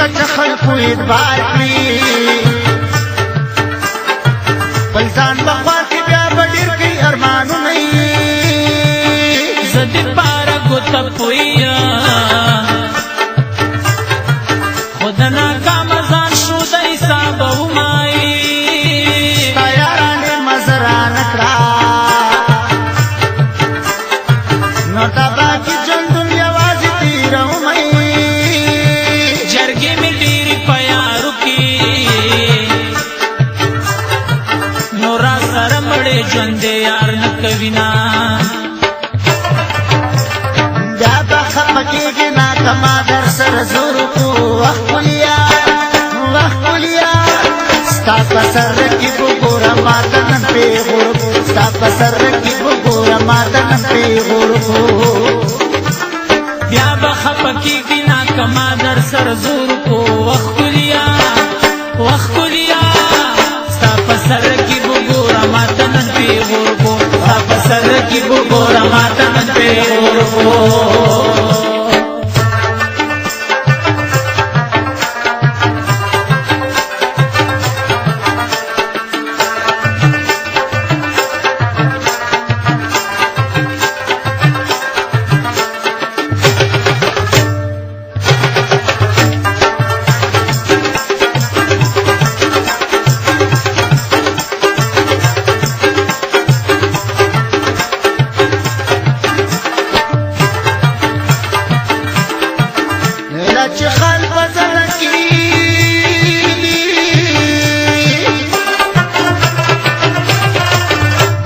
کچ خلقو ادبار کړي بل ځان بخوا کې بیا به ډېر کوي ارمانونه یې زه دې پاره ګوته پوهیا خو د ناکامه ځان شو د حسابه ومایي ستا یارانې مزه رانه کړه نو تبا کې ژوندون یوازې تېرومه جرګې مې ډېرې په یارو کې نو را سره مړې ژوندې یار نه کوي نه بیا به خفه کېږې نه که ما در سره زور وکړو وخت ولیا ستا په سر رقیب وګوره ما ته نن پېغور کړو ستا په سر رقیب وګوره ما ته نن پېغور کړو بیا به خفه کېږي نه که ما در سره زور کو وخت ولیا ستا په سر رقیب وګوره ما ته نن پېغور کو ستا په سر رقیب وګوره ما ته نن پېغور کو چې خال په زړه کې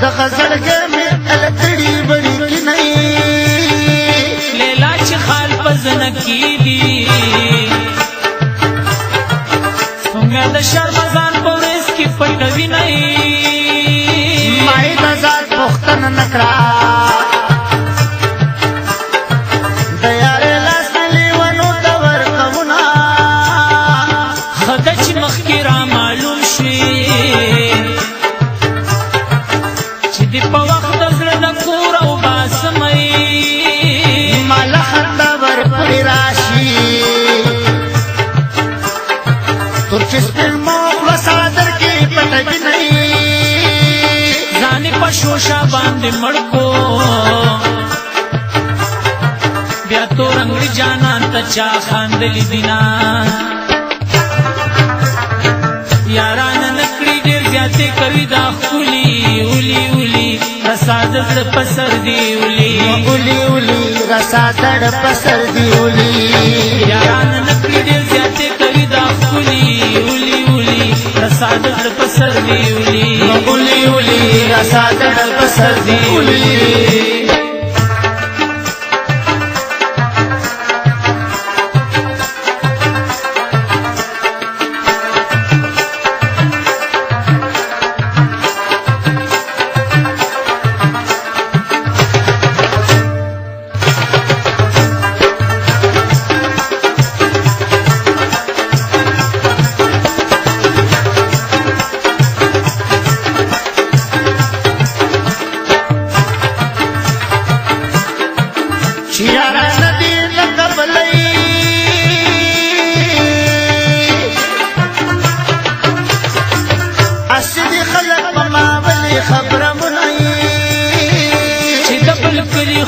دغه زړګی مې الکړي بړي کې نه لیلا چې خال په زنه کې دي څنګه د شرمزان په ورځ کې پټوي نه ما یې د ذات پوښتنه نه کړه په وخت د زړه د کور او باسمۍ ماله خندا ورپورې راشي تر چې سپین موخله صادر کې پټکي نه ځانې په شوشه باندې مړ کو بیا تور انګړي جانان ته چا خاندلي دينا یاران نکړي ډېر زیاتې کوي دا ښکلي ولي رسا زړه په سر دی ولي رسا زړه په سر دی ولي یاران نکړي ډېر زیاتې کوي دا ښکلي ولي رسا زړه په سر دی ولي رسا زړه په سر دی ولي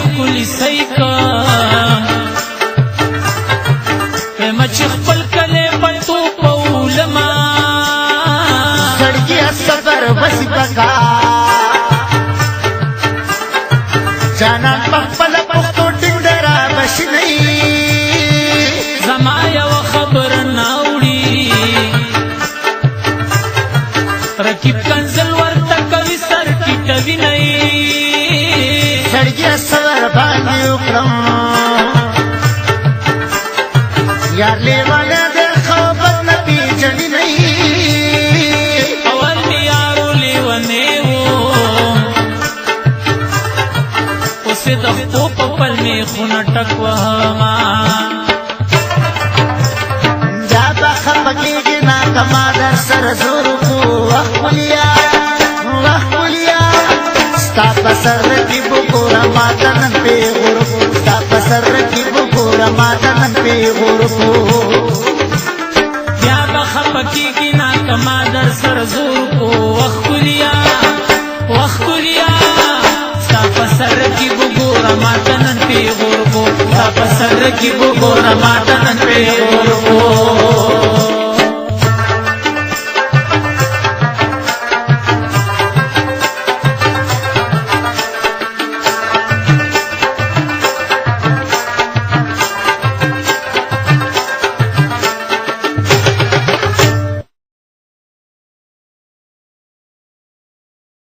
ښکلي سیکا مچ خپل کلی پټو پولما سړګي سفر وسی پکا جانان په خپل پښتو ډنګرا بشي نه زما یو خبر ناوړي رکیب کنزل ورته کوي سر ټیټوي نه سړګي سفر باندې وکړم یار لیواله د خبر نه پیژنې نه اول می یارو لیونه وو اوسه د خپل پل می خونه ټکوما جا به خپګېږي نه کما در سره زور کو وخولیا ستا په سر کې وګوره ما ته نن پیغور ستا په سر کې وګوره ما ته نن پیغور خپکیږي نا کما در سر زور کو وخلیا وخلیا ستا په سر کې وګوره ماته نن پیغور کو ستا په سر کې وګوره ماته نن پیغور کو